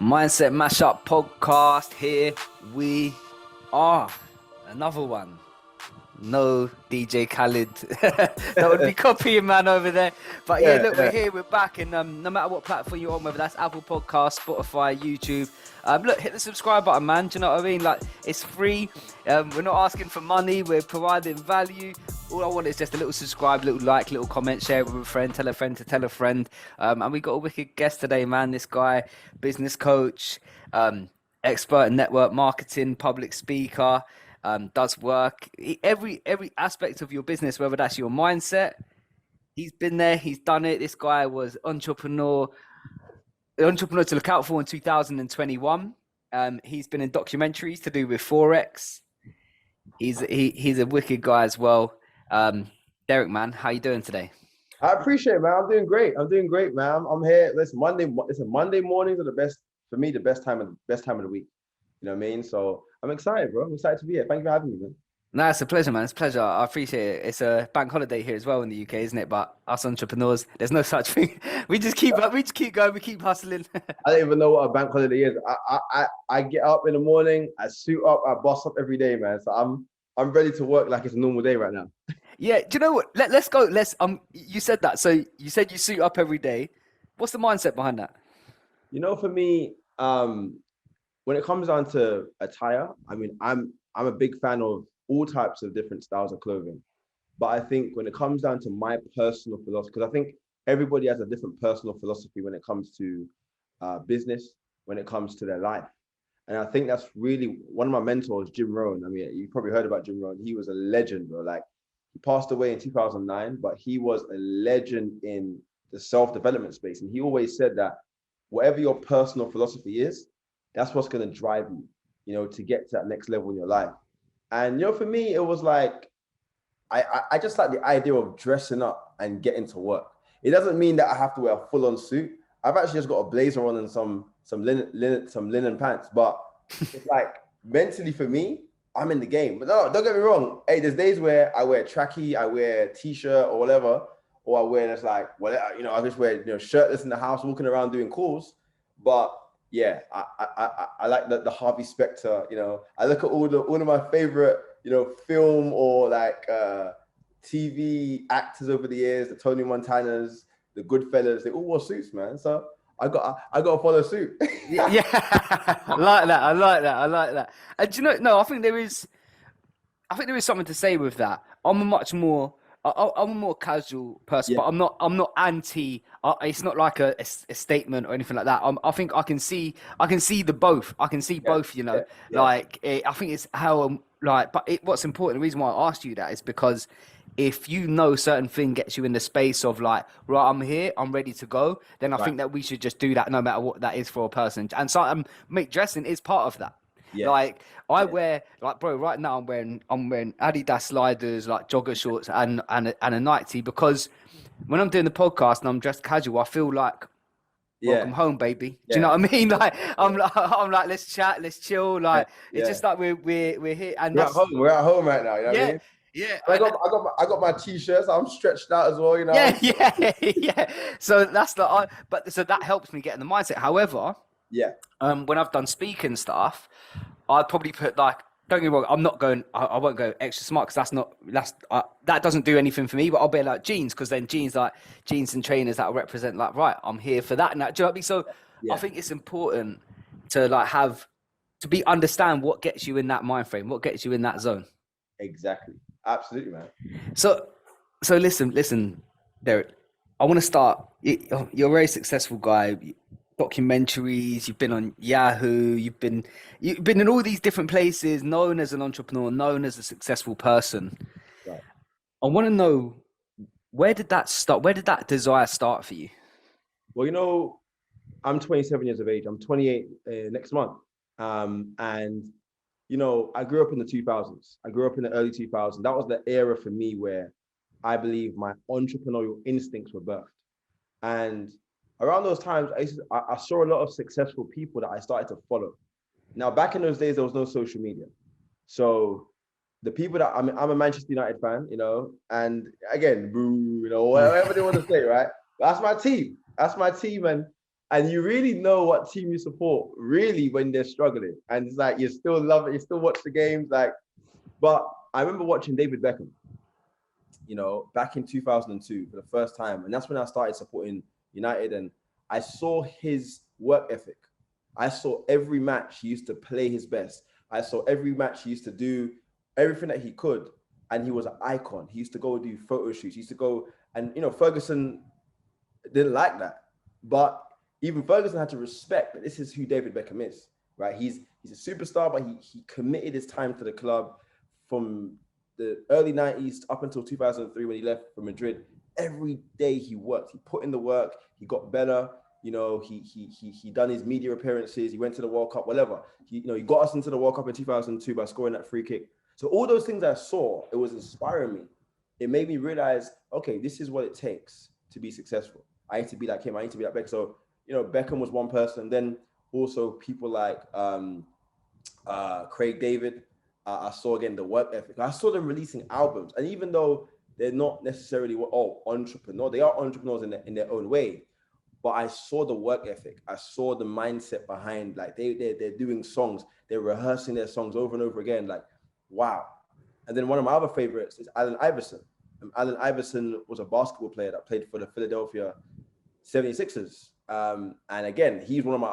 Mindset Mashup podcast. Here we are. Another one. No DJ Khaled. That would be copying man over there. But yeah, look, we're here, we're back, and no matter what platform you're on, whether that's Apple Podcasts, Spotify, YouTube, look, hit the subscribe button, man. Do you know what I mean? Like, it's free. We're not asking for money. We're providing value. All I want is just a little subscribe, little like, little comment, share with a friend, tell a friend to tell a friend. And we got a wicked guest today, man. This guy, business coach, expert in network marketing, public speaker, does work. Every aspect of your business, whether that's your mindset, he's been there, he's done it. This guy was entrepreneur to look out for in 2021. He's been in documentaries to do with Forex. He's a wicked guy as well. Derrick, man, how you doing today? I appreciate it, man. I'm doing great, man. I'm here. Listen, Monday mornings are the best for me, the best time of the week. You know what I mean? So I'm excited, bro. I'm excited to be here. Thank you for having me, man. No, it's a pleasure, man. It's a pleasure. I appreciate it. It's a bank holiday here as well in the UK, isn't it? But us entrepreneurs, there's no such thing. We just keep going. We keep hustling. I don't even know what a bank holiday is. I get up in the morning, I suit up, I boss up every day, man. So I'm ready to work like it's a normal day right now. Yeah. Do you know what? Let's go. You said that. So you said you suit up every day. What's the mindset behind that? You know, for me, when it comes down to attire, I mean, I'm a big fan of all types of different styles of clothing. But I think when it comes down to my personal philosophy, because I think everybody has a different personal philosophy when it comes to business, when it comes to their life. And I think that's really one of my mentors, Jim Rohn. I mean, you probably heard about Jim Rohn. He was a legend, bro. Like, he passed away in 2009, but he was a legend in the self-development space. And he always said that whatever your personal philosophy is, that's what's going to drive you, to get to that next level in your life. And, for me, it was like, I just like the idea of dressing up and getting to work. It doesn't mean that I have to wear a full-on suit. I've actually just got a blazer on and some linen pants. But it's like, mentally for me, I'm in the game. But no, don't get me wrong. Hey, there's days where I wear trackie, I wear t-shirt or whatever, or I wear just like, I just wear, shirtless in the house, walking around doing calls. But yeah, I like the Harvey Specter. I look at all of my favorite, film or like TV actors over the years, the Tony Montanas, the Goodfellas. They all wore suits, man. So I got to follow suit. Yeah, I like that. And no, I think there is something to say with that. I'm a more casual person, Yeah. but I'm not anti. It's not like a statement or anything like that. I think I can see the both. I can see both. Yeah. Like I think it's how what's important. The reason why I asked you that is because if certain thing gets you in the space of like, right, I'm here, I'm ready to go, then I think that we should just do that no matter what that is for a person. And so dressing is part of that. Yeah. Like I wear, like, bro, right now I'm wearing Adidas sliders, like jogger shorts and a night tee, because when I'm doing the podcast and I'm dressed casual, I feel like welcome home, baby. Do you know what I mean? Like I'm like, let's chat, let's chill. Like it's just like we're here and we're at home right now. You know what I mean? Yeah. I got my t-shirts. I'm stretched out as well. Yeah. So that's so that helps me get in the mindset. However, when I've done speaking stuff, I'd probably put like, don't get me wrong, I won't go extra smart because that doesn't do anything for me. But I'll be like jeans, because then jeans and trainers that will represent like, right, I'm here for that. And that, do you know what I mean? So I think it's important to like understand what gets you in that mind frame, what gets you in that zone. Exactly. Absolutely, man. So listen, Derrick, I want to start. You're a very successful guy. Documentaries, you've been on Yahoo, you've been in all these different places, known as an entrepreneur, known as a successful person. Right. I want to know, where did that start? Where did that desire start for you? Well, I'm 27 years of age. I'm 28 next month. And I grew up in the 2000s. I grew up in the early 2000s. That was the era for me where I believe my entrepreneurial instincts were birthed. And around those times, I saw a lot of successful people that I started to follow. Now, back in those days, there was no social media. So the people that I'm a Manchester United fan, and again, boo, whatever they want to say, right? That's my team. And And you really know what team you support really when they're struggling. And it's like, you still love it. You still watch the games. Like, but I remember watching David Beckham, back in 2002 for the first time. And that's when I started supporting United. And I saw his work ethic. I saw every match he used to play his best. I saw every match he used to do everything that he could. And he was an icon. He used to go do photo shoots. He used to go, and Ferguson didn't like that. But even Ferguson had to respect that this is who David Beckham is, right? He's a superstar, but he committed his time to the club from the early 90s up until 2003 when he left for Madrid. Every day he worked. He put in the work. He got better. He done his media appearances. He went to the World Cup, whatever. He got us into the World Cup in 2002 by scoring that free kick. So all those things I saw, it was inspiring me. It made me realize, okay, this is what it takes to be successful. I need to be like him. I need to be like Beckham. So, Beckham was one person. Then also people like Craig David. I saw again the work ethic. I saw them releasing albums, and even though they're not necessarily entrepreneur, they are entrepreneurs in their own way. But I saw the work ethic. I saw the mindset behind, like they're doing songs. They're rehearsing their songs over and over again. Like, wow. And then one of my other favorites is Allen Iverson. Allen Iverson was a basketball player that played for the Philadelphia 76ers. And again, he's one of my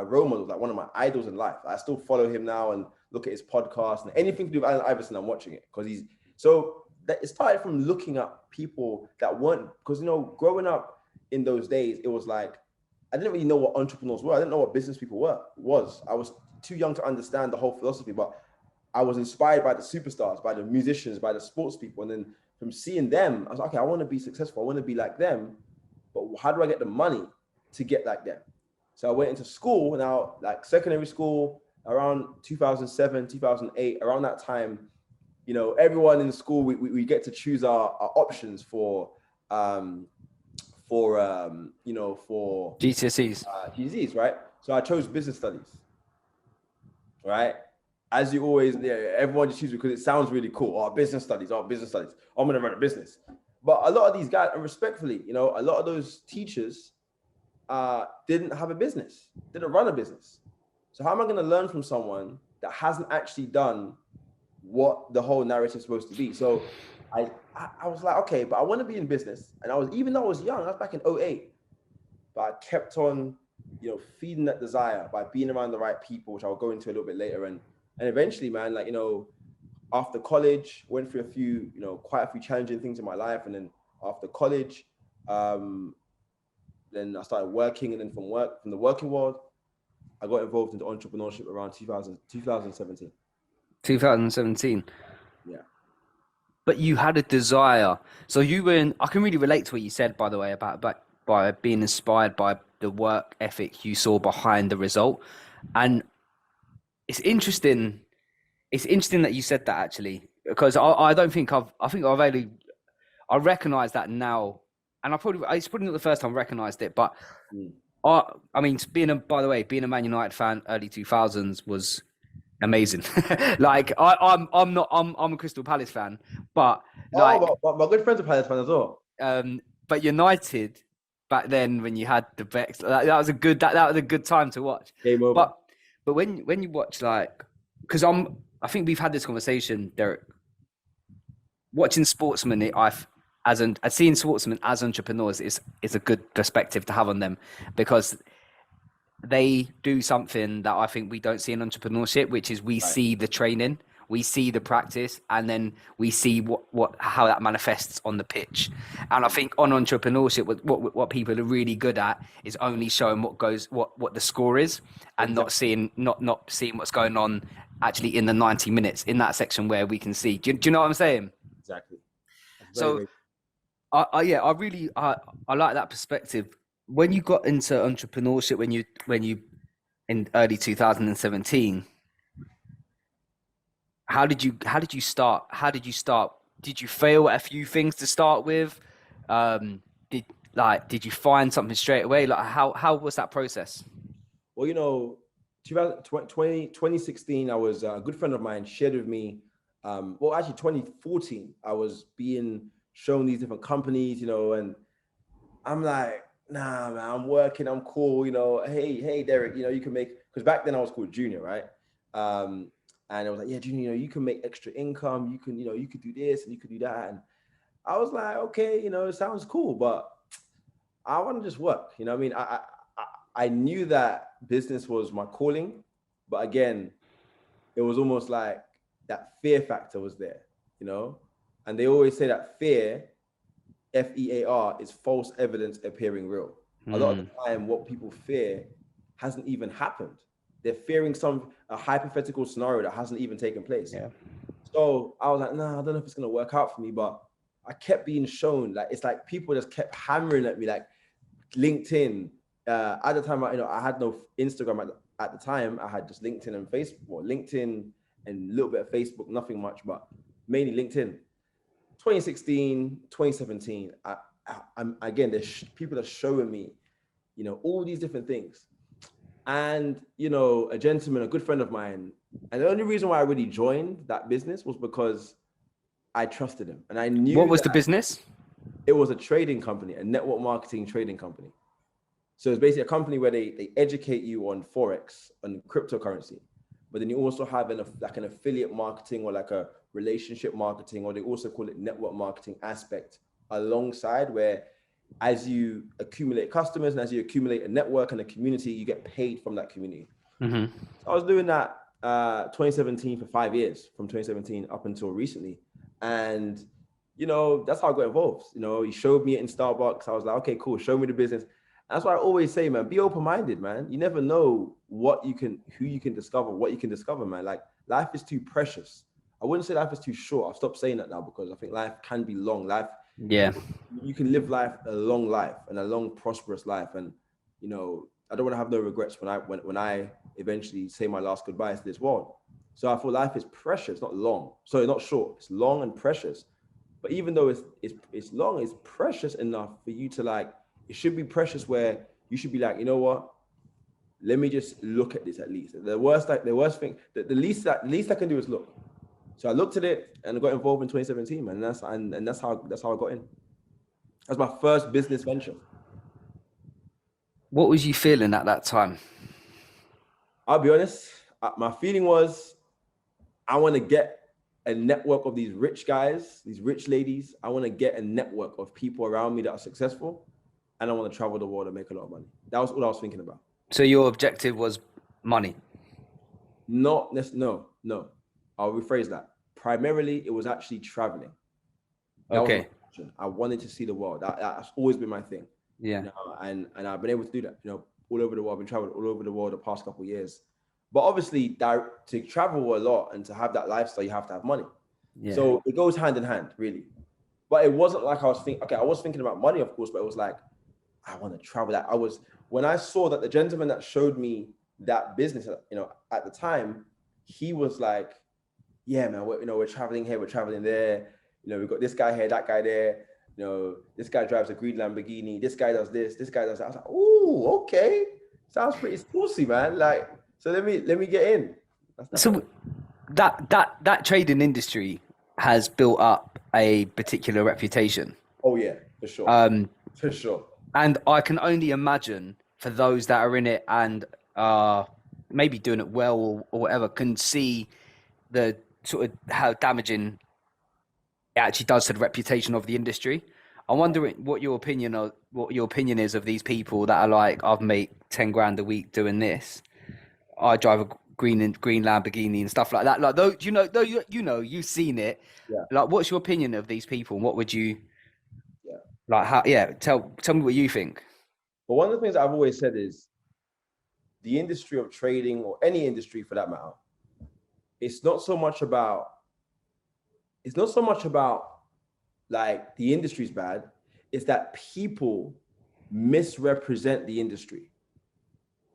role models, like one of my idols in life. I still follow him now and look at his podcast, and anything to do with Allen Iverson, I'm watching it because it started from looking at people that weren't, because growing up in those days, it was like I didn't really know what entrepreneurs were. I didn't know what business people was. I was too young to understand the whole philosophy, but I was inspired by the superstars, by the musicians, by the sports people. And then from seeing them, I was like, okay, I want to be successful. I want to be like them, but how do I get the money to get like them? So I went into school now, like secondary school, around 2007, 2008, around that time, everyone in school, we get to choose our options for GCSEs. GCSEs, right? So I chose business studies, right? As you always, everyone just chooses because it sounds really cool. Business studies. I'm going to run a business. But a lot of these guys, and respectfully, a lot of those teachers didn't have a business, didn't run a business. So how am I going to learn from someone that hasn't actually done what the whole narrative is supposed to be? So I was like, okay, but I want to be in business. And even though I was young, I was back in 2008, but I kept on, feeding that desire by being around the right people, which I'll go into a little bit later. And eventually, man, like, after college, went through quite a few challenging things in my life. And then after college, then I started working. And then from the working world, I got involved into entrepreneurship around 2017. 2017. Yeah. But you had a desire. So I can really relate to what you said, by the way, about by being inspired by the work ethic you saw behind the result. And it's interesting. It's interesting that you said that, actually, because I recognize that now. And it's probably not the first time I recognized it, but I mean, being a Man United fan, early 2000s was amazing. Like I'm a Crystal Palace fan, but like but my good friends are Palace fans as well. But United back then, when you had the Becks, that was a good time to watch. Game over. But when you watch, like, because I think we've had this conversation, Derrick. Watching sportsmen, seeing sportsmen as entrepreneurs is a good perspective to have on them, because they do something that I think we don't see in entrepreneurship, which is we see the training, we see the practice, and then we see how that manifests on the pitch. And I think on entrepreneurship, what people are really good at is only showing what the score is, and not seeing what's going on actually in the 90 minutes in that section where we can see. Do you know what I'm saying? Exactly. I like that perspective. When you got into entrepreneurship, when you in early 2017, how did you start? Did you fail at a few things to start with? Did you find something straight away? Like, how was that process? Well, 2016, I was a good friend of mine shared with me. Actually 2014, I was being shown these different companies, and I'm like, nah, man, I'm working, I'm cool, hey, Derrick, you can make, because back then I was called Junior, right? And I was like, yeah, Junior, you can make extra income, you could do this and you could do that. And I was like, okay, it sounds cool, but I want to just work. You know what I mean? I knew that business was my calling, but again, it was almost like that fear factor was there, you know? And they always say that fear, FEAR, is false evidence appearing real. A lot of the time, what people fear hasn't even happened. They're fearing a hypothetical scenario that hasn't even taken place. Yeah. So I was like, nah, I don't know if it's gonna work out for me, but I kept being shown, like, it's like people just kept hammering at me, like LinkedIn. At the time, I had no Instagram at the time. I had just LinkedIn and Facebook, LinkedIn and a little bit of Facebook, nothing much, but mainly LinkedIn. 2016, 2017, I'm again, there's people are showing me, all these different things. And, a gentleman, a good friend of mine, and the only reason why I really joined that business was because I trusted him. And I knew What was the business? it was a trading company, a network marketing trading company. So it's basically a company where they educate you on Forex, on cryptocurrency. But then you also have an affiliate marketing or like a relationship marketing, or they also call it network marketing aspect alongside, where as you accumulate customers and as you accumulate a network and a community, you get paid from that community. Mm-hmm. So I was doing that 2017 for 5 years, from 2017 up until recently. And, that's how I got involved. He showed me it in Starbucks. I was like, okay, cool. Show me the business. That's why I always say, man, be open-minded, man. You never know who you can discover, what you can discover, man. Like, life is too precious. I wouldn't say life is too short. I've stopped saying that now because I think life can be long. Yeah. You can live a long life and a long, prosperous life. And, I don't want to have no regrets when I eventually say my last goodbyes to this world. So I feel life is precious, not long. Sorry, not short. It's long and precious. But even though it's long, it's precious enough for you to, like, it should be precious where you should be like, you know what? Let me just look at this at least. The least I can do is look. So I looked at it and I got involved in 2017, man. And that's how I got in. That's my first business venture. What was you feeling at that time? I'll be honest. My feeling was, I want to get a network of these rich guys, these rich ladies. I want to get a network of people around me that are successful. And I want to travel the world and make a lot of money. That was all I was thinking about. So your objective was money? No. I'll rephrase that. Primarily, it was actually traveling. That was my passion. I wanted to see the world. That's always been my thing. Yeah. And I've been able to do that, all over the world. I've been traveling all over the world the past couple of years. But obviously, to travel a lot and to have that lifestyle, you have to have money. Yeah. So it goes hand in hand, really. But it wasn't like I was thinking, okay, I was thinking about money, of course, but it was like, I want to travel. When I saw that the gentleman that showed me that business, at the time, he was like, yeah, man, we're traveling here, we're traveling there. We've got this guy here, that guy there. This guy drives a green Lamborghini. This guy does this guy does that. I was like, oh, okay. Sounds pretty saucy, man. Like, so let me get in. So that trading industry has built up a particular reputation. Oh yeah, for sure. For sure. And I can only imagine for those that are in it and maybe doing it well or whatever, can see the sort of how damaging it actually does to the reputation of the industry. I'm wondering what your opinion is of these people that are like, I've made 10 grand a week doing this. I drive a green Lamborghini and stuff like that. Like, though, you've seen it. Yeah. Like, what's your opinion of these people? And what would you? Yeah. Like, how? Yeah. Tell me what you think. But one of the things I've always said is, the industry of trading, or any industry for that matter, it's not so much about like the industry's bad. It's that people misrepresent the industry.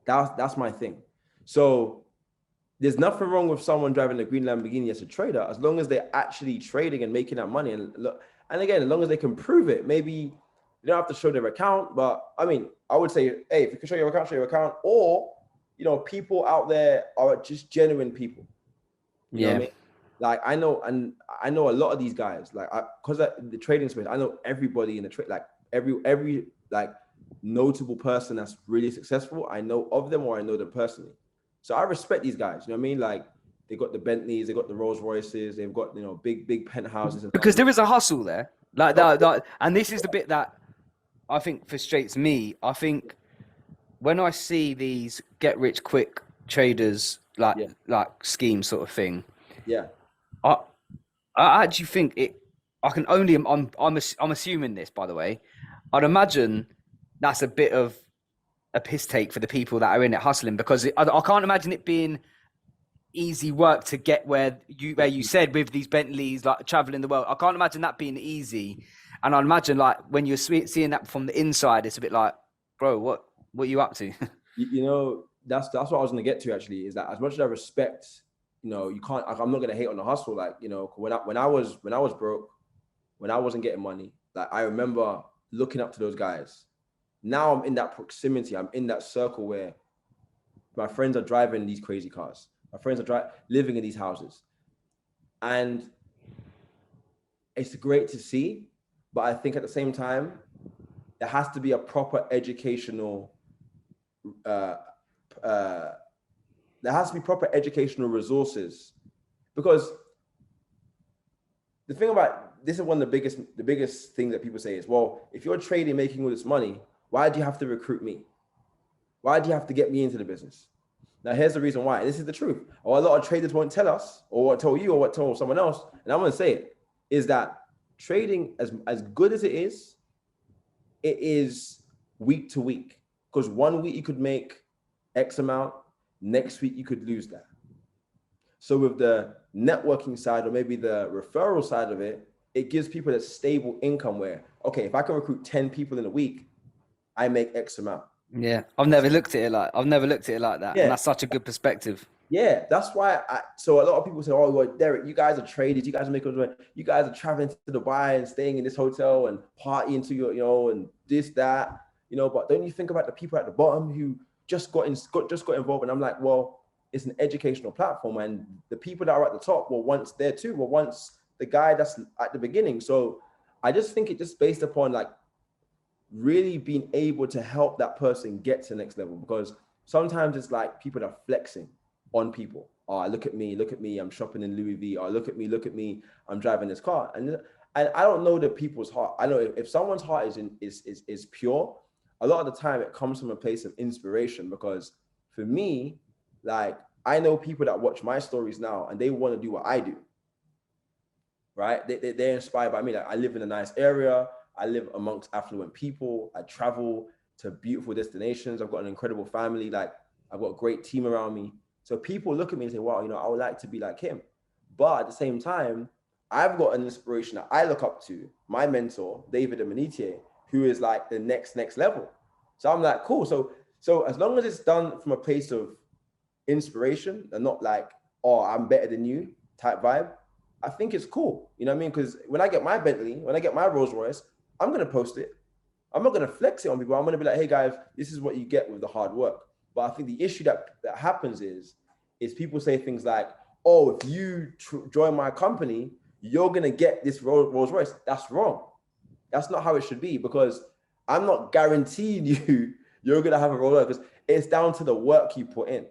That's my thing. So there's nothing wrong with someone driving a green Lamborghini as a trader, as long as they're actually trading and making that money. And again, as long as they can prove it. Maybe you don't have to show their account, but I mean, I would say, hey, if you can show your account, or people out there are just genuine people. You know what I mean? Like, I know a lot of these guys, like, because the trading space, I know everybody in the trade, like every like notable person that's really successful, I know of them or I know them personally. So I respect these guys. You know what I mean? Like they got the Bentleys, they got the Rolls Royces, they've got, you know, big penthouses. Because there is a hustle there, like Oh, that, and this is the bit that I think frustrates me. I think when I see these get rich quick traders yeah, like scheme sort of thing, yeah, I I actually think it. I can only. I'm assuming this, by the way. I'd imagine that's a bit of a piss take for the people that are in it hustling, because I can't imagine it being easy work to get where you said with these Bentleys, like traveling the world. I can't imagine that being easy. And I imagine like when you're seeing that from the inside, it's a bit like, bro, what are you up to? you know, that's what I was gonna get to actually, is that as much as I respect, you know, you can't, I'm not gonna hate on the hustle. Like, you know, when I was broke, when I wasn't getting money, like I remember looking up to those guys. Now I'm in that proximity, I'm in that circle where my friends are driving these crazy cars. My friends are living in these houses. And it's great to see, but I think at the same time, there has to be a proper educational there has to be proper educational resources, because the thing about this is one of the biggest things that people say is, well, if you're trading, making all this money, why do you have to recruit me? Why do you have to get me into the business? Now, here's the reason why. This is the truth. Or a lot of traders won't tell us, or what tell you, or what tell someone else. And I'm going to say it, is that trading, as good as it is week to week. Because one week you could make X amount, next week you could lose that. So with the networking side, or maybe the referral side of it, it gives people a stable income where, okay, if I can recruit 10 people in a week, I make X amount. Yeah, I've never looked at it like that, Yeah. and that's such a good perspective. Yeah, that's why. So a lot of people say, "Oh, well, Derrick, you guys are traders. You guys are making money. You guys are traveling to Dubai and staying in this hotel and partying to your, you know, and this, that, you know." But don't you think about the people at the bottom who just got involved? And I'm like, well, it's an educational platform, and the people that are at the top were once there too. Were once the guy that's at the beginning. So I just think it just based upon like really being able to help that person get to the next level, because sometimes it's like people are flexing on people. Oh, look at me, I'm shopping in Louis V. Oh, look at me, I'm driving this car. And I don't know the people's heart. I know if someone's heart is pure, a lot of the time it comes from a place of inspiration. Because for me, like I know people that watch my stories now and they want to do what I do. Right? They're inspired by me. Like I live in a nice area. I live amongst affluent people. I travel to beautiful destinations. I've got an incredible family. Like I've got a great team around me. So people look at me and say, wow, you know, I would like to be like him. But at the same time, I've got an inspiration that I look up to, my mentor, David Amanitier, who is like the next level. So I'm like, cool. So as long as it's done from a place of inspiration and not like, oh, I'm better than you type vibe, I think it's cool. You know what I mean? Because when I get my Bentley, when I get my Rolls Royce, I'm going to post it. I'm not going to flex it on people. I'm going to be like, hey guys, this is what you get with the hard work. But I think the issue that happens is people say things like, oh, if you join my company, you're going to get this Rolls Royce. That's wrong. That's not how it should be, because I'm not guaranteeing you're going to have a Rolls Royce, because it's down to the work you put in.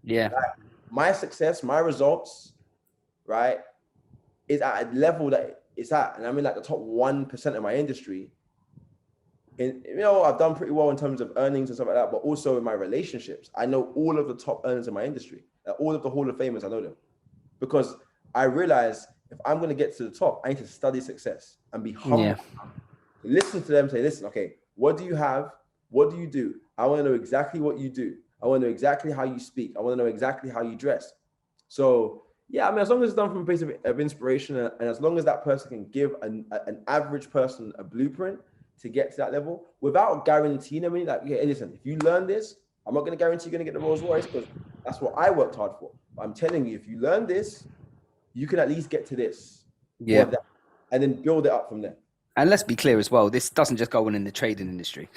Yeah. Like, my success, my results, right, is at a level that it's at, and I'm in like the top 1% of my industry. And you know, I've done pretty well in terms of earnings and stuff like that, but also in my relationships. I know all of the top earners in my industry, all of the Hall of Famers, I know them. Because I realize if I'm going to get to the top, I need to study success and be humble. Yeah. Listen to them, say, listen, okay, what do you have? What do you do? I want to know exactly what you do. I want to know exactly how you speak. I want to know exactly how you dress. So yeah, I mean, as long as it's done from a place of inspiration, and as long as that person can give an average person a blueprint to get to that level without guaranteeing them, like, yeah, listen, if you learn this, I'm not going to guarantee you're going to get the Rolls Royce, because that's what I worked hard for. But I'm telling you, if you learn this, you can at least get to this. Yeah. That, and then build it up from there. And let's be clear as well, this doesn't just go on in the trading industry.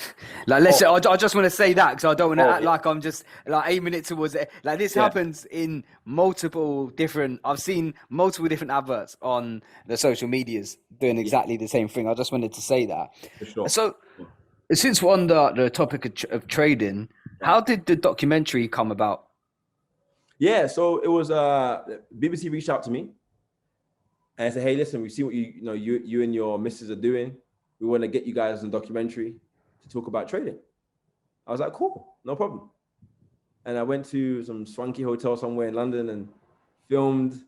Like, I just want to say that, because I don't want to act like I'm just like aiming it towards it. Like this happens in multiple different, I've seen multiple different adverts on the social medias doing exactly the same thing. I just wanted to say that. For sure. So Since we're on the topic of trading, Yeah. how did the documentary come about? Yeah, so it was BBC reached out to me and said, "Hey, listen, we see what you and your missus are doing. We want to get you guys in a documentary to talk about trading." I was like, "Cool, no problem." And I went to some swanky hotel somewhere in London and filmed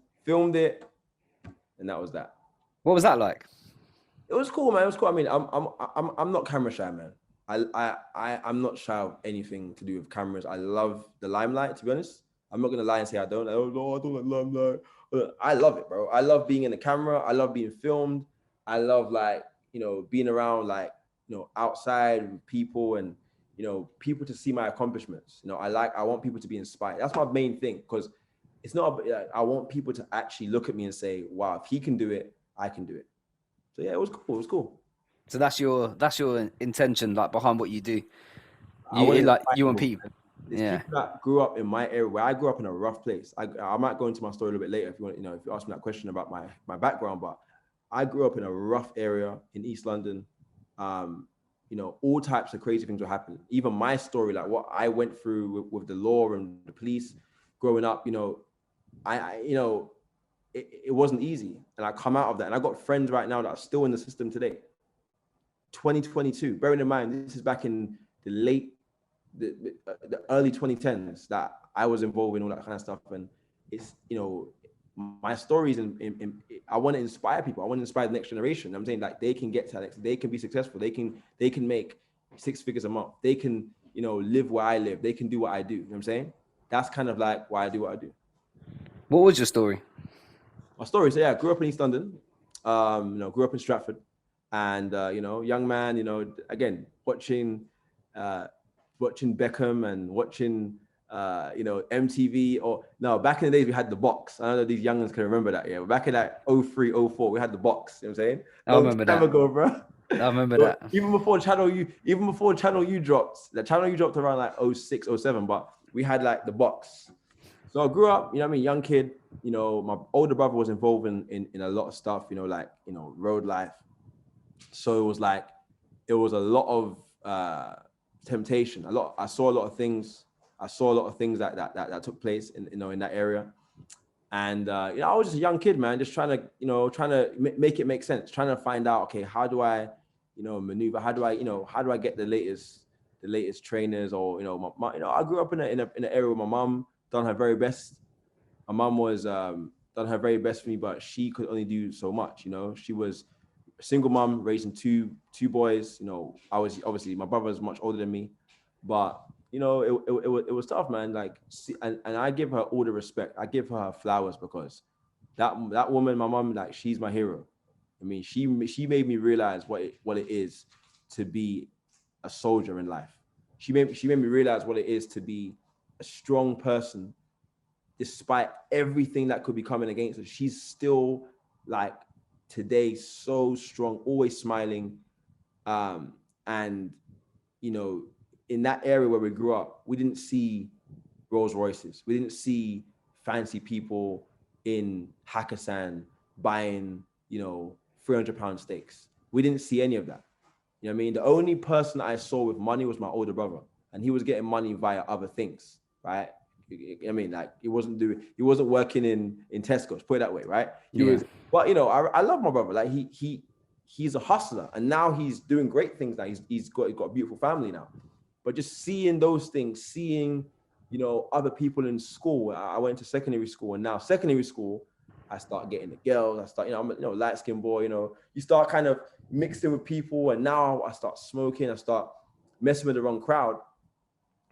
it, and that was that. What was that like? It was cool, man. It was cool. I mean, I'm not camera shy, man. I'm not shy of anything to do with cameras. I love the limelight, to be honest. I'm not gonna lie and say I don't. Oh no, I don't like limelight. I love it, bro. I love being in the camera. I love being filmed. I love being around outside with people and people to see my accomplishments. I want people to be inspired. That's my main thing because it's not. I want people to actually look at me and say, "Wow, if he can do it, I can do it." So yeah, it was cool. It was cool. So that's your intention, like behind what you do. I want to Like inspire you want people. people. There's Yeah. people that grew up in my area where I grew up in a rough place. I might go into my story a little bit later if you want, if you ask me that question about my background, but I grew up in a rough area in East London. All types of crazy things were happening. Even my story, like what I went through with the law and the police growing up, it wasn't easy. And I come out of that. And I got friends right now that are still in the system today. 2022, bearing in mind, this is back in the early 2010s that I was involved in all that kind of stuff. And it's, my stories I want to inspire people. I want to inspire the next generation. I'm saying like they can get to that, they can be successful. They can make 6 figures a month. They can, live where I live. They can do what I do. You know what I'm saying? That's kind of like why I do what I do. What was your story? My story. So yeah, I grew up in East London, grew up in Stratford and, young man, again, watching Beckham and watching, MTV or no, back in the days we had the box. I don't know if these youngins can remember that. Yeah, but back in that 03, 04, we had the box. You know what I'm saying? I remember Time that. ago, bro. I remember that. Even before Channel U dropped, the Channel U dropped around like 06, 07, but we had like the box. So I grew up, young kid. My older brother was involved in a lot of stuff, road life. So it was a lot of temptation. I saw a lot of things. I saw a lot of things that took place in that area. And I was just a young kid, man, just trying to make it make sense, trying to find out, okay, how do I, maneuver? How do I get the latest trainers? Or I grew up in an area where my mom done her very best. My mom was done her very best for me, but she could only do so much. She was a single mom raising two boys. I was obviously, my brother was much older than me, but it was tough, man. And I give her all the respect. I give her flowers because that woman, my mom, she's my hero. I mean, she made me realize what it is to be a soldier in life. She made me realize what it is to be a strong person, despite everything that could be coming against her. She's still today so strong, always smiling, and in that area where we grew up, we didn't see Rolls Royces. We didn't see fancy people in Hakkasan buying, 300-pound steaks. We didn't see any of that. You know what I mean? The only person I saw with money was my older brother, and he was getting money via other things, right? I mean, he wasn't working in Tesco's, put it that way, right? He was, but I love my brother. He's a hustler, and now he's doing great things. Now he's got a beautiful family now. But just seeing those things, seeing, other people in school. I went to secondary school, and now secondary school, I start getting the girls. I start, I'm a light skinned boy. You start kind of mixing with people, and now I start smoking. I start messing with the wrong crowd.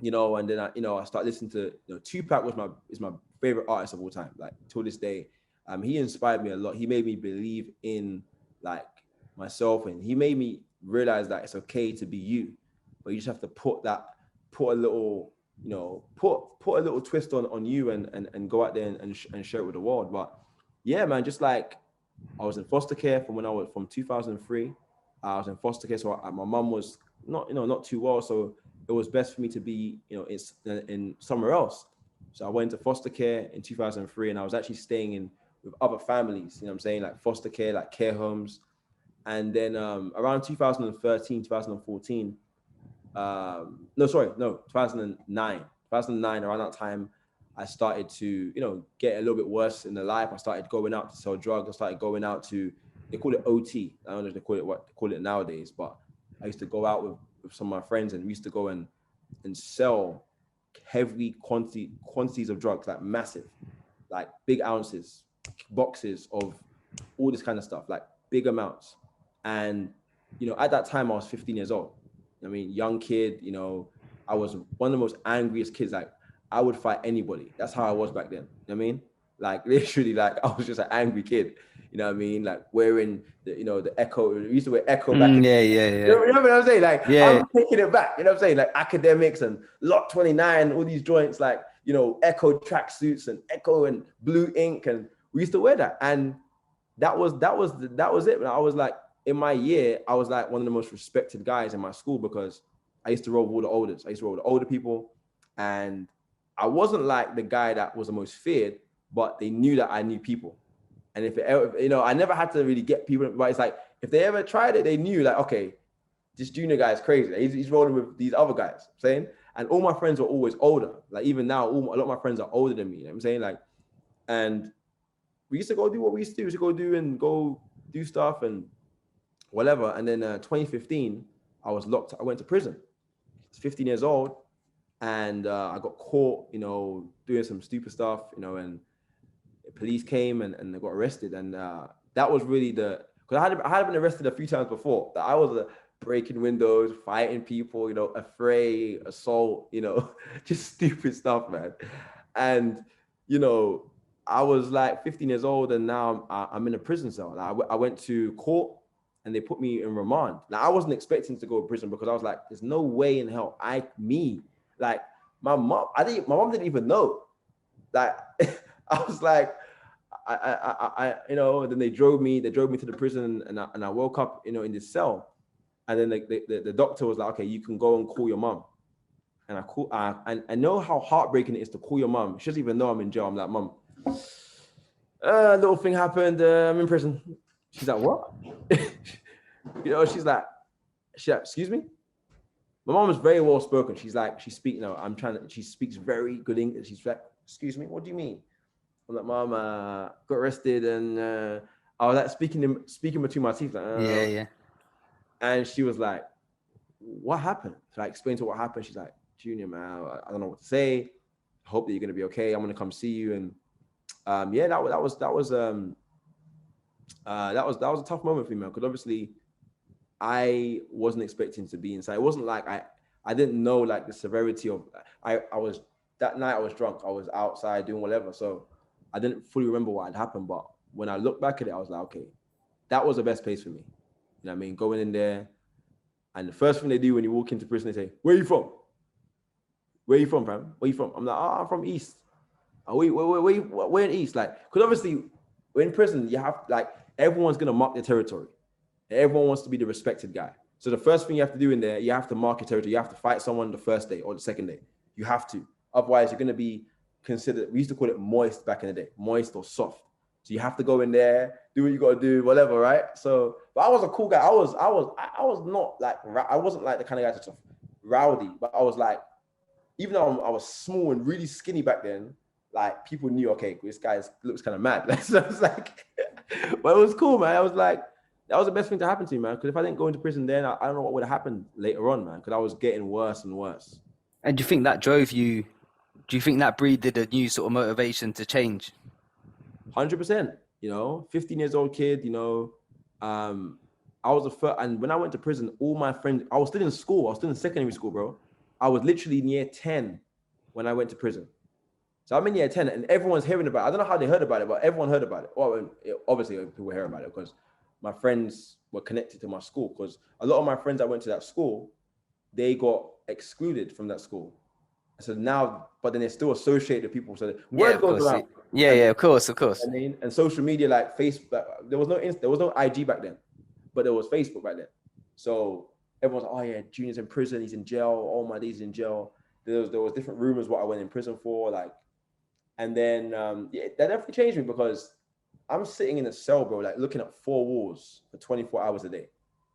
And then I start listening to Tupac is my favorite artist of all time. Like till this day, he inspired me a lot. He made me believe in myself, and he made me realize that it's okay to be you, but you just have to put a little twist on you and go out there and share it with the world. But yeah, man, just I was in foster care from 2003. I was in foster care, so my mom was not too well, so it was best for me to be in somewhere else. So I went to foster care in 2003, and I was actually staying with other families. I'm saying, like foster care, like care homes. And then around 2013, 2014, no, sorry, no, 2009. 2009, around that time, I started to, get a little bit worse in the life. I started going out to sell drugs. I started going out to, they call it OT. I don't know if they call it what they call it nowadays, but I used to go out with some of my friends, and we used to go and sell heavy quantities of drugs, like massive, like big ounces, boxes of all this kind of stuff, like big amounts. And, at that time I was 15 years old. I mean, young kid, I was one of the most angriest kids. Like, I would fight anybody. That's how I was back then. You know what I mean? Like, literally, like, I was just an angry kid. You know what I mean? Like, wearing the Echo. We used to wear Echo back in. Yeah. You know what I'm saying? Like, Yeah. I'm taking it back. You know what I'm saying? Like, academics and Lot 29, all these joints, like, Echo tracksuits and Echo and blue ink, and we used to wear that. And that was it. And I was like, in my year, I was like one of the most respected guys in my school because I used to roll with all the olders. I used to roll with the older people, and I wasn't like the guy that was the most feared, but they knew that I knew people. And if it ever, I never had to really get people, but it's like, if they ever tried it, they knew like, okay, this junior guy is crazy. He's rolling with these other guys, I'm saying. And all my friends were always older. Like, even now, a lot of my friends are older than me. You know what I'm saying? Like, and we used to go do what we used to do. We used to go do stuff and whatever. And then 2015, I was locked. I went to prison. 15 years old, and I got caught, doing some stupid stuff, and the police came and I got arrested. And that was really because I had been arrested a few times before. That I was breaking windows, fighting people, affray, assault, just stupid stuff, man. And I was like 15 years old, and now I'm in a prison cell. I went to court, and they put me in remand. Now, I wasn't expecting to go to prison because I was like, there's no way in hell like my mom didn't even know. Like, I was like, then they drove me to the prison, and I woke up, in this cell. And then the doctor was like, okay, you can go and call your mom. And I know how heartbreaking it is to call your mom. She doesn't even know I'm in jail. I'm like, mom, little thing happened. I'm in prison. She's like, what? She's like, excuse me? My mom is very well spoken. She's like, she speaks very good English. She's like, excuse me, what do you mean? I'm like, mom, got arrested, and I was like speaking between my teeth. Like, Yeah. And she was like, what happened? So I explained to her what happened. She's like, Junior, man, I don't know what to say. I hope that you're gonna be okay. I'm gonna come see you. And that was a tough moment for me, man, because obviously I wasn't expecting to be inside. It wasn't like I didn't know like the severity of I was that night. I was drunk. I was outside doing whatever, so I didn't fully remember what had happened. But when I look back at it, I was like, okay, that was the best place for me. You know what I mean? Going in there, and the first thing they do when you walk into prison, they say, "Where are you from? Where are you from, fam? Where are you from?" I'm like, I'm from East. Oh, where in East? Like, because obviously, we're in prison, you have like everyone's gonna mark their territory. Everyone wants to be the respected guy. So the first thing you have to do in there, you have to mark your territory. You have to fight someone the first day or the second day. You have to. Otherwise, you're gonna be considered. We used to call it moist back in the day, moist or soft. So you have to go in there, do what you gotta do, whatever, right? So, but I was a cool guy. I was not like, I wasn't like the kind of guy that's rowdy, but I was like, even though I was small and really skinny back then, like people knew, okay, this guy looks kind of mad. So I was like, but it was cool, man. I was like, that was the best thing to happen to me, man. Because if I didn't go into prison then, I don't know what would have happened later on, man. Because I was getting worse and worse. And do you think that drove you? Do you think that breeded a new sort of motivation to change? 100%. 15 years old kid. I was the first, and when I went to prison, all my friends. I was still in school. I was still in secondary school, bro. I was literally in year 10 when I went to prison. So I'm in year 10, and everyone's hearing about it. I don't know how they heard about it, but everyone heard about it. Well, obviously, people hear about it because my friends were connected to my school. Because a lot of my friends that went to that school, they got excluded from that school. So now, but then they're still associated with people. So the word goes around. Yeah, of course. I mean, and social media like Facebook. There was no IG back then, but there was Facebook back then. So everyone's like, oh yeah, Junior's in prison. He's in jail. All my days in jail. There was different rumors what I went in prison for, like. And then, that definitely changed me because I'm sitting in a cell, bro, like looking at 4 walls for 24 hours a day.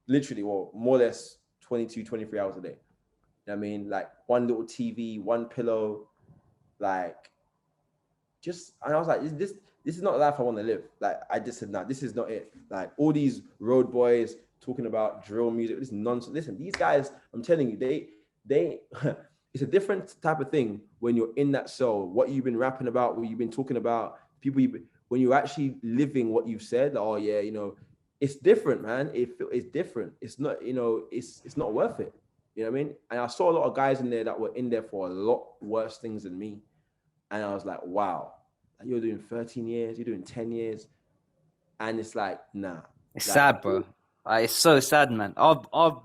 Literally, well, more or less 22, 23 hours a day. You know what I mean? Like one little TV, one pillow, like and I was like, this is not the life I want to live. Like I just said, nah, this is not it. Like all these road boys talking about drill music, this nonsense. Listen, these guys, I'm telling you, they it's a different type of thing when you're in that cell. What you've been rapping about, what you've been talking about, when you're actually living what you've said. Oh yeah, it's different, man. It's different. It's not, it's not worth it. You know what I mean? And I saw a lot of guys in there that were in there for a lot worse things than me. And I was like, wow, you're doing 13 years, you're doing 10 years. And it's like, nah. It's Like, sad, bro. It's so sad, man. I've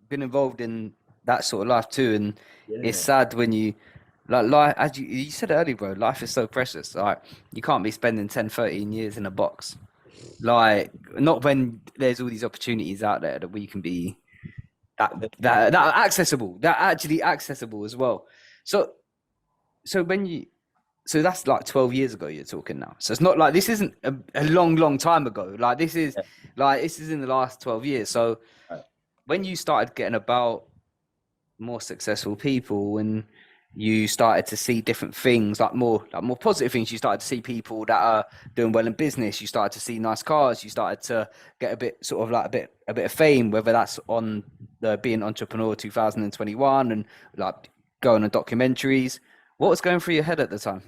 been involved in that sort of life too, and it's yeah. sad when you like life, as you said earlier, bro. Life is so precious. Like you can't be spending 10, 13 years in a box. Like not when there's all these opportunities out there that we can be that accessible, that actually accessible as well. So when you so that's like 12 years ago you're talking now. So it's not like this isn't a long time ago. Like this is in the last 12 years. So Right. when you started getting about more successful people and you started to see different things, like more positive things, you started to see people that are doing well in business, you started to see nice cars, you started to get a bit sort of like a bit of fame, whether that's on the Being Entrepreneur 2021 and like going on documentaries. What was going through your head at the time?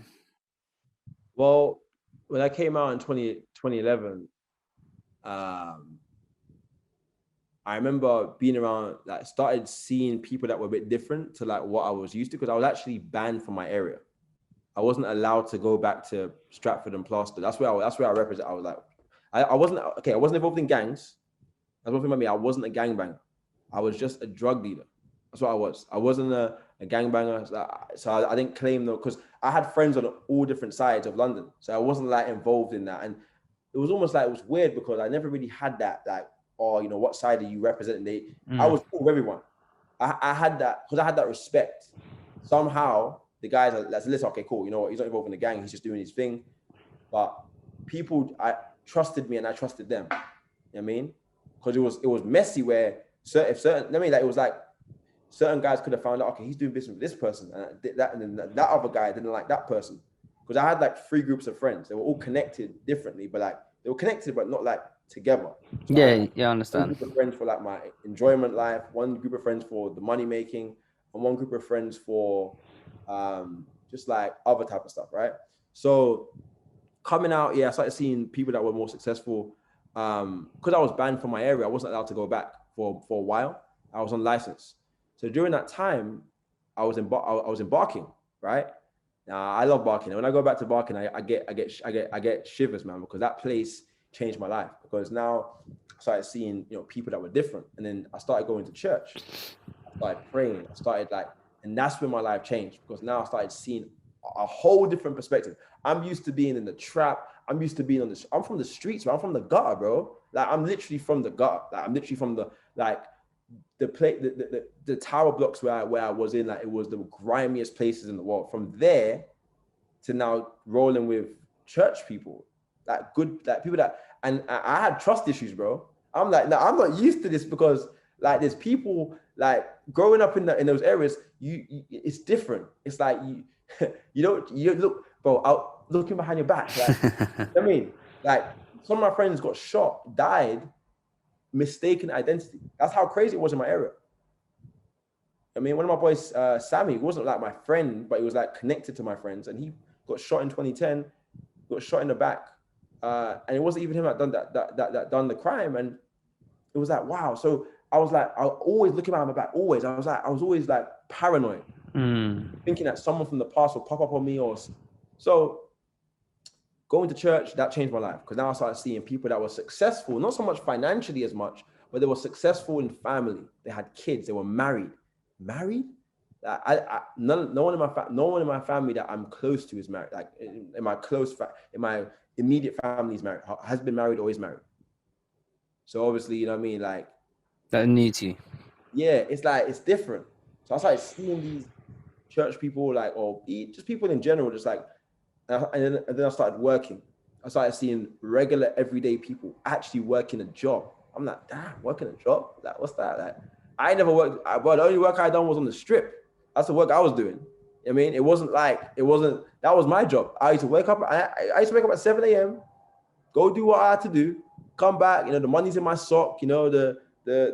Well, when I came out in 2011, I remember being around, like, started seeing people that were a bit different to like what I was used to, because I was actually banned from my area. I wasn't allowed to go back to Stratford and Plaster. That's where I represent. I was like, I wasn't okay. I wasn't involved in gangs. That's one thing about me. I wasn't a gangbanger. I was just a drug dealer. That's what I was. I wasn't a gangbanger. So I didn't claim though, because I had friends on all different sides of London. So I wasn't like involved in that. And it was almost like, it was weird because I never really had that, like, oh, what side are you representing? I was cool with everyone. I had that, because I had that respect. Somehow the guys are, let's listen, okay, cool. You know what? He's not involved in the gang. He's just doing his thing. But people, I trusted me and I trusted them. You know what I mean? Because it was messy where it was like certain guys could have found out, okay, he's doing business with this person, and then that other guy didn't like that person. Because I had like 3 groups of friends. They were all connected differently, but like they were connected, but not like together. So I understand. One group of friends for like my enjoyment life, one group of friends for the money making, and one group of friends for just like other type of stuff, right? So coming out, I started seeing people that were more successful. Because I was banned from my area, I wasn't allowed to go back for a while. I was on license. So during that time, I was in Barking, right? Now I love Barking. And when I go back to Barking, I get shivers, man, because that place changed my life. Because now I started seeing people that were different, and then I started going to church. I started praying. And that's when my life changed, because now I started seeing a whole different perspective. I'm used to being in the trap. I'm used to being I'm from the streets, bro. I'm from the gutter, bro. Like, I'm literally from the gutter. Like, I'm literally from the tower blocks where I was in. Like, it was the grimiest places in the world. From there to now rolling with church people, like good, like people that, and I had trust issues, bro. I'm like, no, I'm not used to this, because like there's people like growing up in those areas, it's different. It's like you look, bro, out looking behind your back. Like, I mean, like some of my friends got shot, died, mistaken identity. That's how crazy it was in my area. I mean, one of my boys, Sammy, wasn't like my friend, but he was like connected to my friends, and he got shot in 2010, got shot in the back, and it wasn't even him that done the crime. And it was like, wow. So I was always looking behind my back. Always, I was always like paranoid, thinking that someone from the past will pop up on me. So going to church, that changed my life, because now I started seeing people that were successful, not so much financially as much, but they were successful in family. They had kids. They were married. No one in my family that I'm close to is married. Like in my immediate family is married, has been married or is married. So obviously, you know what I mean? Like, that new to you. Yeah, it's like, it's different. So I started seeing these church people, like, or just people in general, just like, and then I started working. I started seeing regular, everyday people actually working a job. I'm like, damn, working a job? Like, what's that? Like, I never worked. Well, the only work I done was on the strip. That's the work I was doing. I mean, it wasn't. That was my job. I used to wake up. I used to wake up at 7 a.m. Go do what I had to do. Come back. You know, the money's in my sock. You know, the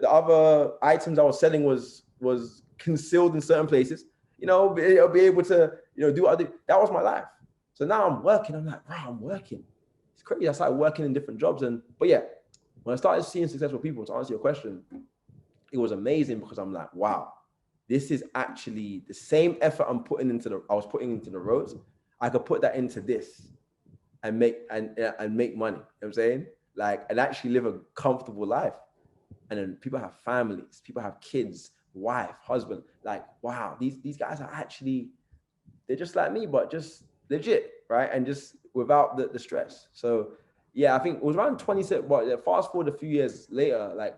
other items I was selling was concealed in certain places. You know, I'll be able to, you know, do what I do. That was my life. So now I'm working. I'm like, wow, I'm working. It's crazy. I started working in different jobs. But yeah, when I started seeing successful people, to answer your question, it was amazing because I'm like, wow, this is actually the same effort I was putting into the roads. I could put that into this and make money. You know what I'm saying? Like, and actually live a comfortable life. And then people have families, people have kids, wife, husband. Like, wow, these guys are actually, they're just like me, but just legit, right? And just without the stress. So yeah, I think it was around 27, but fast forward a few years later, like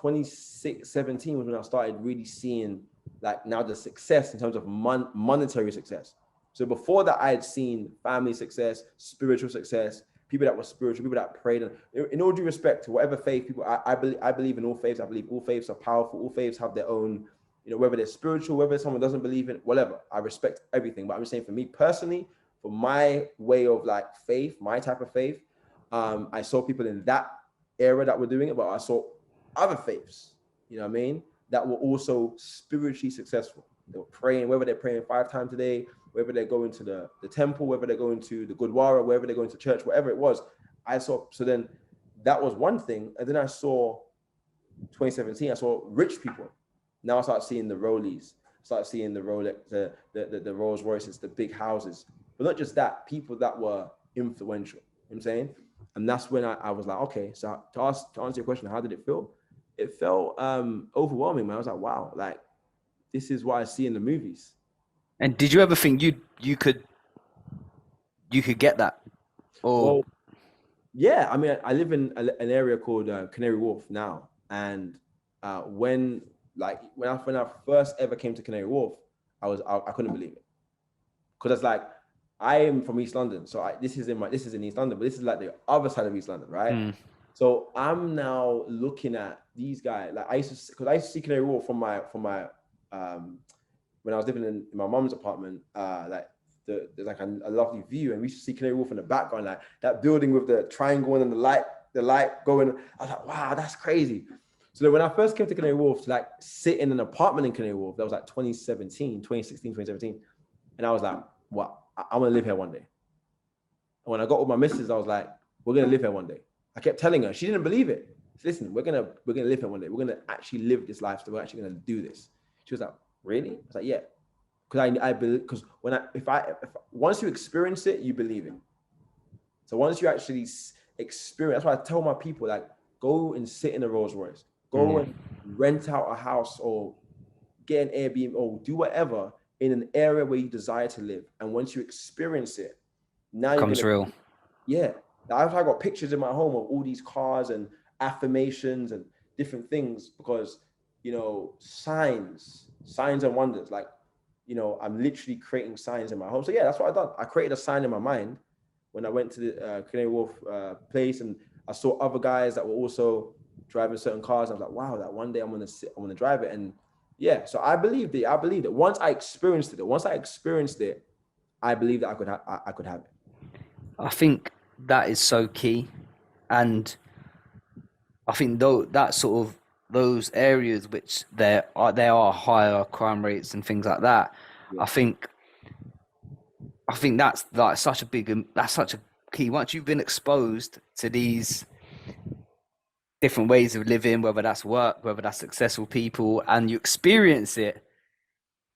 17 was when I started really seeing like now the success in terms of monetary success. So before that, I had seen family success, spiritual success, people that were spiritual, people that prayed. And in all due respect to whatever faith people, I believe in all faiths. I believe all faiths are powerful. All faiths have their own, you know, whether they're spiritual, whether someone doesn't believe in whatever. I respect everything. But I'm just saying, for me personally, for my way of like faith, my type of faith, I saw people in that era that were doing it, but I saw other faiths, you know what I mean, that were also spiritually successful. They were praying, whether they're praying 5 times a day, whether they're going to the temple, whether they're going to the Gurdwara, whether they're going to church, whatever it was. I saw, so then that was one thing. And then I saw 2017, I saw rich people. Now I started seeing the Rollies, started seeing the Rolex, the Rolls Royces, the big houses. But not just that, people that were influential, you know what I'm saying? And that's when I was like, okay, so to answer your question, how did it feel? It felt overwhelming, man. I was like, wow, like this is what I see in the movies. And did you ever think you could get that? Or Well, yeah, I mean, I live in an area called Canary Wharf now, and when I first ever came to Canary Wharf, I couldn't believe it, because it's like I am from East London, so this is in East London, but this is like the other side of East London, right? So I'm now looking at these guys. Like I used to see Canary Wharf from my when I was living in my mom's apartment. Like there's like a lovely view, and we used to see Canary Wharf in the background, like that building with the triangle and the light going. I was like, wow, that's crazy. So then when I first came to Canary Wharf to like sit in an apartment in Canary Wharf, that was like 2016, 2017. And I was like, wow, I'm gonna live here one day. And when I got with my missus, I was like, we're gonna live here one day. I kept telling her, she didn't believe it. Said, listen, we're gonna live here one day. We're gonna actually live this lifestyle. We're actually gonna do this. She was like, really? I was like, yeah. Because I believe, because once you experience it, you believe it. So once you actually experience, that's why I tell my people, like, go and sit in a Rolls Royce, go and rent out a house or get an Airbnb or do whatever in an area where you desire to live. And once you experience it, now you're becomes real. Yeah. I've got pictures in my home of all these cars and affirmations and different things because, you know, signs and wonders. Like, you know, I'm literally creating signs in my home. So yeah, that's what I done. I created a sign in my mind when I went to the Canary Wharf place, and I saw other guys that were also driving certain cars. I was like, wow, that one day I'm gonna drive it. And yeah, so I believed it. Once I experienced it, I believed that I could have it. I think that is so key, and I think that sort of those areas which there are higher crime rates and things like that. Yeah. I think that's like such a key. Once you've been exposed to these different ways of living, whether that's work, whether that's successful people, and you experience it,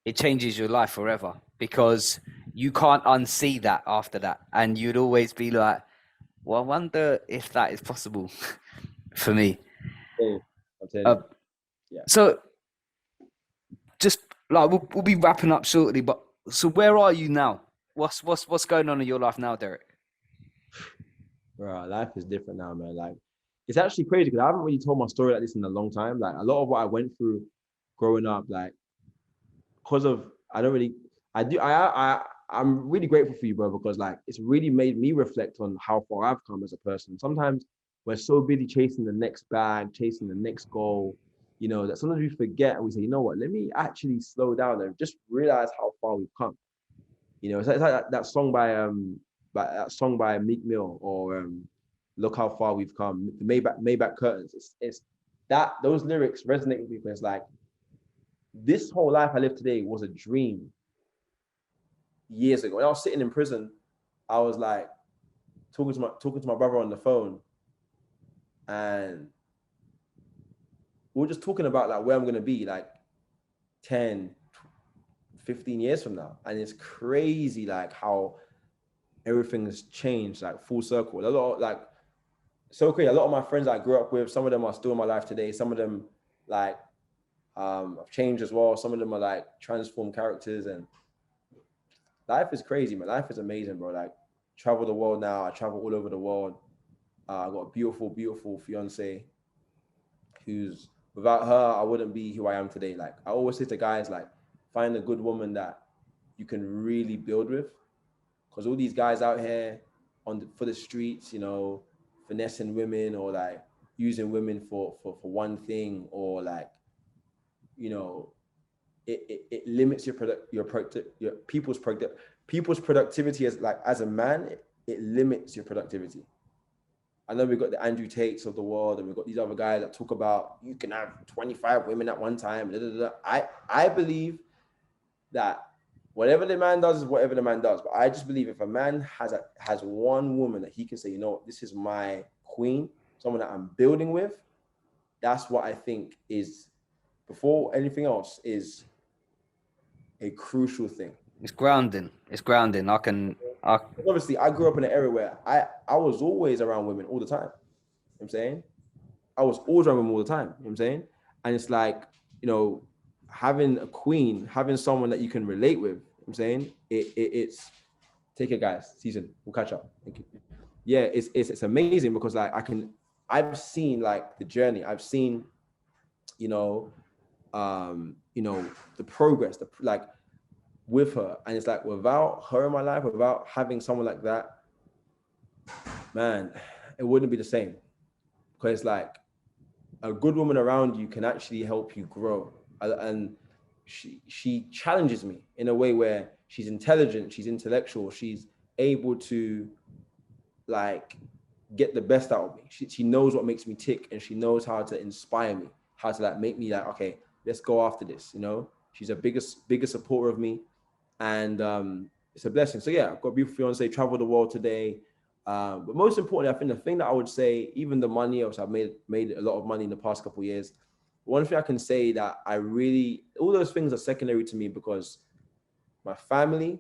it changes your life forever, because you can't unsee that after that, and you'd always be like, well, I wonder if that is possible for me. Yeah, I'm telling you. Yeah. So just like we'll be wrapping up shortly, but so where are you now? What's going on in your life now, Derrick? Bro, life is different now, man. Like, it's actually crazy because I haven't really told my story like this in a long time. Like, a lot of what I went through growing up, like, because of I'm really grateful for you, bro, because like it's really made me reflect on how far I've come as a person. Sometimes we're so busy chasing the next bag, chasing the next goal, you know, that sometimes we forget and we say, you know what, let me actually slow down and just realize how far we've come. You know, it's like that song by Meek Mill, or Look How Far We've Come, the Maybach Curtains. It's that those lyrics resonate with people. It's like, this whole life I live today was a dream years ago. When I was sitting in prison, I was like talking to my brother on the phone, and we were just talking about like where I'm gonna be like 10, 15 years from now. And it's crazy like how everything has changed, like full circle. A lot of, like, so crazy. A lot of my friends I grew up with, some of them are still in my life today. Some of them like have changed as well. Some of them are like transformed characters, and life is crazy, man. Life is amazing, bro. Like, travel the world now. I travel all over the world. I got a beautiful, beautiful fiance who's, without her, I wouldn't be who I am today. Like, I always say to guys, like, find a good woman that you can really build with. Because all these guys out here for the streets, you know, finessing women, or like using women for one thing, or like, you know, it limits your people's productivity. As a man, it limits your productivity. I know we've got the Andrew Tates of the world, and we've got these other guys that talk about you can have 25 women at one time. Da, da, da. I believe that whatever the man does is whatever the man does. But I just believe if a man has one woman that he can say, you know, this is my queen, someone that I'm building with, that's what I think is, before anything else, is a crucial thing. It's grounding. It's grounding. Obviously, I grew up in an area where I was always around women all the time. You know what I'm saying? I was always around women all the time. You know what I'm saying? And it's like, you know, having a queen, having someone that you can relate with, you know what I'm saying? It's, take care, guys. Season. We'll catch up. Thank you. Yeah, it's amazing, because like I've seen like the journey. I've seen, you know, the progress, like, with her. And it's like, without her in my life, without having someone like that, man, it wouldn't be the same. Because like, a good woman around you can actually help you grow. And she challenges me in a way where she's intelligent, she's intellectual, she's able to like get the best out of me. She knows what makes me tick, and she knows how to inspire me, how to like make me like, okay, let's go after this, you know. She's a biggest supporter of me, and it's a blessing. So yeah, I've got a beautiful fiance, travel the world today. But most importantly, I think the thing that I would say, even the money, obviously I've made a lot of money in the past couple of years. One thing I can say that all those things are secondary to me, because my family,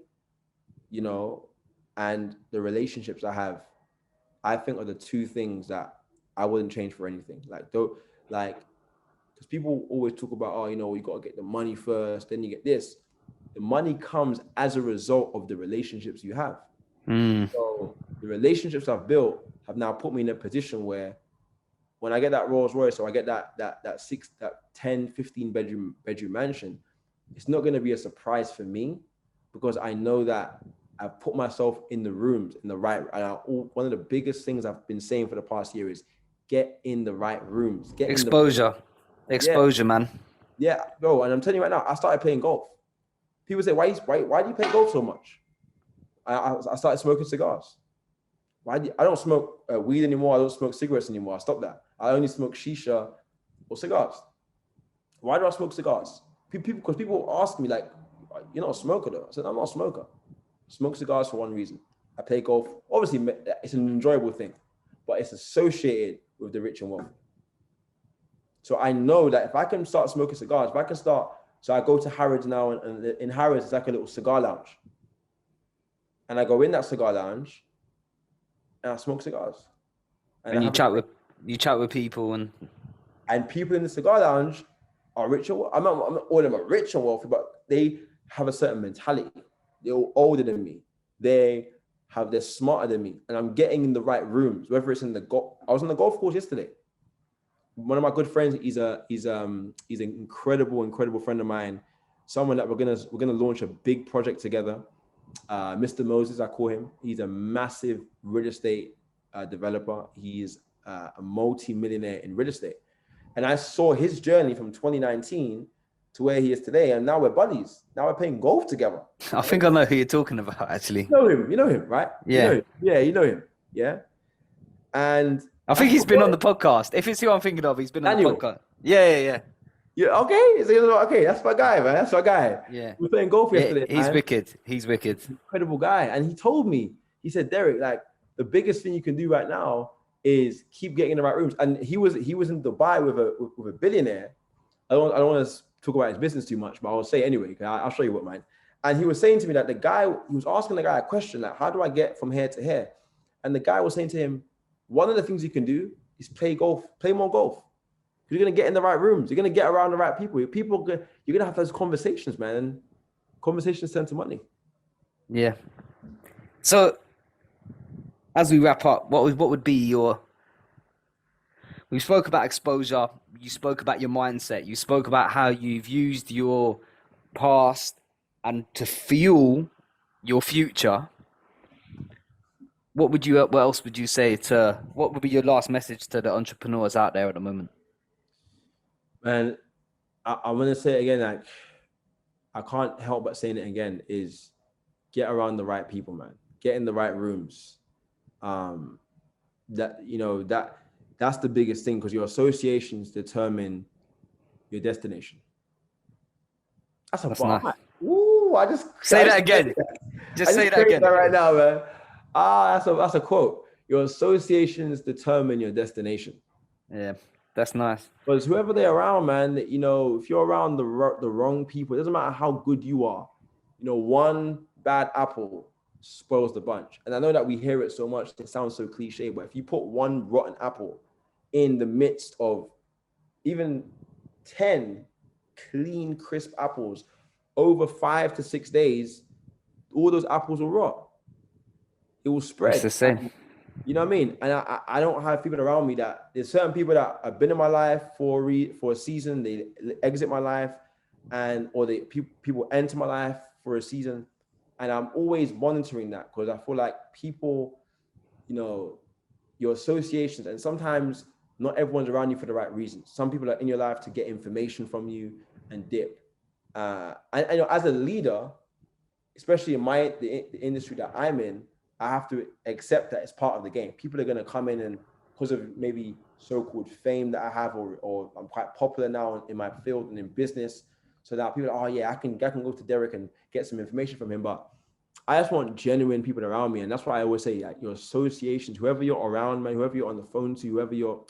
you know, and the relationships I think are the two things that I wouldn't change for anything. Like, though, like, because people always talk about, oh, you know, you got to get the money first, then you get this. The money comes as a result of the relationships you have. So the relationships I've built have now put me in a position where, when I get that Rolls Royce, or I get that 10, 15 bedroom mansion, it's not going to be a surprise for me, because I know that I've put myself in the rooms in the right. One of the biggest things I've been saying for the past year is get in the right rooms. exposure. Exposure, man. Yeah, bro. And I'm telling you right now, I started playing golf. People say, why do you play golf so much? I started smoking cigars. I don't smoke weed anymore. I don't smoke cigarettes anymore. I stopped that. I only smoke shisha or cigars. Why do I smoke cigars? Because people ask me, like, you're not a smoker though. I said, I'm not a smoker. I smoke cigars for one reason. I play golf. Obviously, it's an enjoyable thing, but it's associated with the rich and wealthy. So I know that if I can start smoking cigars, so I go to Harrods now, and in Harrods, it's like a little cigar lounge. And I go in that cigar lounge, and I smoke cigars. And you chat with people, and people in the cigar lounge are rich and wealthy. I'm not all of them are rich and wealthy, but they have a certain mentality. They're all older than me. They're smarter than me, and I'm getting in the right rooms. Whether it's in the I was on the golf course yesterday. One of my good friends, he's an incredible friend of mine. Someone that we're gonna launch a big project together. Mr. Moses, I call him. He's a massive real estate developer. He's a multi-millionaire in real estate. And I saw his journey from 2019 to where he is today. And now we're buddies. Now we're playing golf together. I think I know who you're talking about, actually. You know him, right? Yeah. You know him. Yeah, you know him. Yeah. And I think he's been on the podcast. If it's who I'm thinking of, he's been on the podcast. Yeah. Yeah, okay. Okay, that's my guy, man. That's my guy. Yeah. We were playing golf yesterday. He's wicked. He's wicked. Incredible guy. And he told me, he said, Derrick, like the biggest thing you can do right now is keep getting in the right rooms. And he was in Dubai with a billionaire. I don't want to talk about his business too much, but I'll say anyway. I'll show you what mine. And he was saying to me that he was asking the guy a question, like, how do I get from here to here? And the guy was saying to him, one of the things you can do is play more golf. You're going to get in the right rooms. You're going to get around the right people. You're going to have those conversations, man. And conversations turn to money. Yeah. So as we wrap up, what would be your... We spoke about exposure. You spoke about your mindset. You spoke about how you've used your past and to fuel your future. What else would you say what would be your last message to the entrepreneurs out there at the moment? Man, I'm going to say it again, like, I can't help but saying it again, is get around the right people, man. Get in the right rooms. That's the biggest thing, because your associations determine your destination. That's nice. Ooh, I just say that again. Just say that again. That right now, man. That's a quote. Your associations determine your destination. Yeah, that's nice. Because whoever they're around, man, if you're around the wrong people, it doesn't matter how good you are. One bad apple spoils the bunch. And I know that we hear it so much, it sounds so cliche, but if you put one rotten apple in the midst of even 10 clean, crisp apples over 5 to 6 days, all those apples will rot. It will spread. It's the same. You know what I mean? And I don't have people around me there's certain people that have been in my life for a season, they exit my life, or people enter my life for a season. And I'm always monitoring that, because I feel like people, your associations, and sometimes not everyone's around you for the right reasons. Some people are in your life to get information from you and dip. And as a leader, especially in the industry that I'm in, I have to accept that it's part of the game. People are going to come in, and because of maybe so-called fame that I have, or I'm quite popular now in my field and in business, so that people are, I can go to Derrick and get some information from him. But I just want genuine people around me. And that's why I always say, like, your associations, whoever you're around, man, whoever you're on the phone to,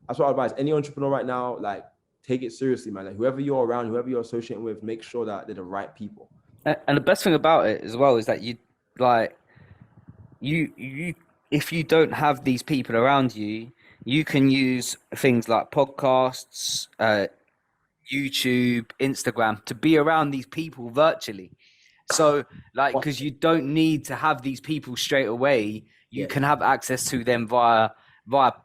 that's what I advise any entrepreneur right now, like, take it seriously, man. Like, whoever you're around, whoever you're associating with, make sure that they're the right people. And the best thing about it as well is that you if you don't have these people around you, you can use things like podcasts, YouTube, Instagram to be around these people virtually. So, like, because you don't need to have these people straight away, you can have access to them via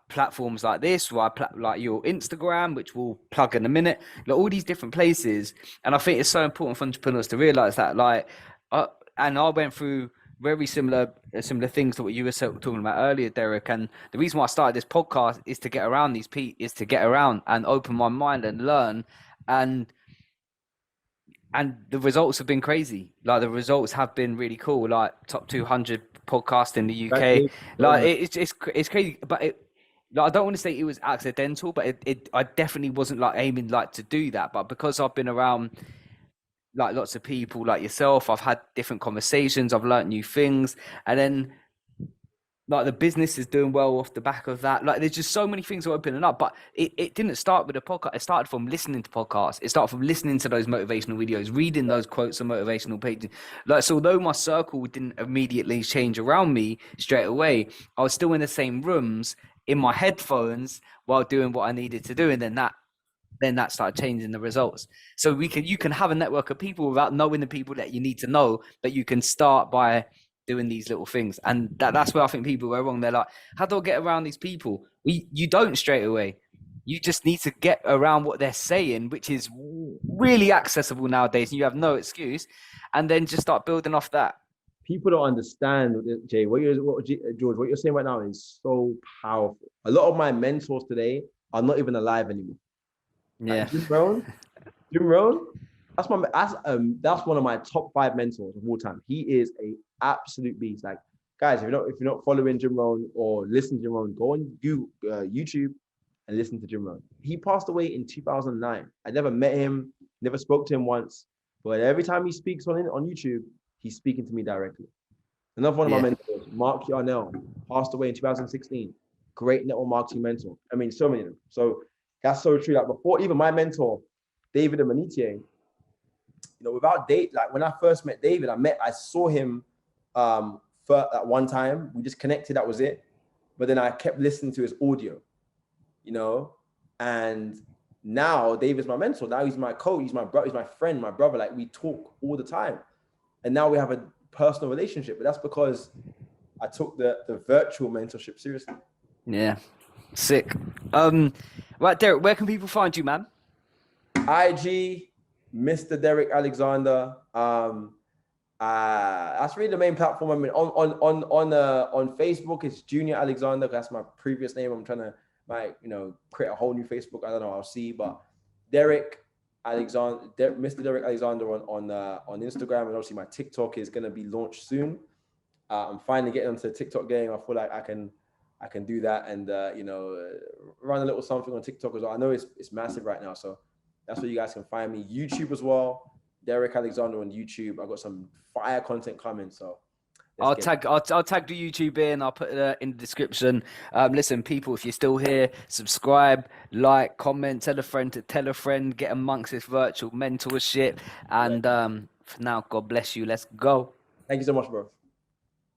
platforms like this, like your Instagram, which we'll plug in a minute, like all these different places. And I think it's so important for entrepreneurs to realize that, and I went through very similar things to what you were talking about earlier, Derrick. And the reason why I started this podcast is to get around these people, is to get around and open my mind and learn. And the results have been crazy. Like, the results have been really cool. Like, top 200 podcast in the UK. Like, it's crazy. But I don't want to say it was accidental, but I definitely wasn't like aiming like to do that. But because I've been around like lots of people like yourself, I've had different conversations, I've learned new things, and then like the business is doing well off the back of that. Like, there's just so many things opening up. But it didn't start with a podcast. It started from listening to podcasts. It started from listening to those motivational videos, reading those quotes on motivational pages. Like, so although my circle didn't immediately change around me straight away, I was still in the same rooms in my headphones while doing what I needed to do. And then that started changing the results. So you can have a network of people without knowing the people that you need to know, but you can start by doing these little things. And that's where I think people go wrong. They're like, how do I get around these people? You don't straight away. You just need to get around what they're saying, which is really accessible nowadays, and you have no excuse, and then just start building off that. People don't understand, Jay, George, what you're saying right now is so powerful. A lot of my mentors today are not even alive anymore. Yeah. Like Jim Rohn, that's one of my top 5 mentors of all time. He is a absolute beast. Like, guys, if you're not following Jim Rohn or listening to Jim Rohn, go on YouTube and listen to Jim Rohn. He passed away in 2009. I never met him, never spoke to him once, but every time he speaks on YouTube, he's speaking to me directly. Another one of my Yeah. mentors, Mark Yarnell, passed away in 2016. Great network marketing mentor. I mean, so many of them. So that's so true. Like before, even my mentor, David Amanitier, without date, like when I first met David, I saw him at one time. We just connected, that was it. But then I kept listening to his audio, and now David's my mentor. Now he's my coach, he's my brother, he's my friend, my brother. Like we talk all the time. And now we have a personal relationship, but that's because I took the virtual mentorship seriously. Yeah. Sick. Right, Derrick, where can people find you, man? IG, Mr. Derrick Alexander. That's really the main platform. I mean, on Facebook, it's Junior Alexander. That's my previous name. I'm trying to create a whole new Facebook. I don't know. I'll see. But Derrick Alexander, Mr. Derrick Alexander on Instagram, and obviously my TikTok is gonna be launched soon. I'm finally getting onto the TikTok game. I feel like I can do that and run a little something on TikTok as well. I know it's massive right now, so that's where you guys can find me. YouTube as well, Derrick Alexander on YouTube. I got some fire content coming, so I'll tag the YouTube in. I'll put it in the description. Listen, people, if you're still here, subscribe, like, comment, tell a friend to tell a friend, get amongst this virtual mentorship. And for now, God bless you. Let's go. Thank you so much, bro.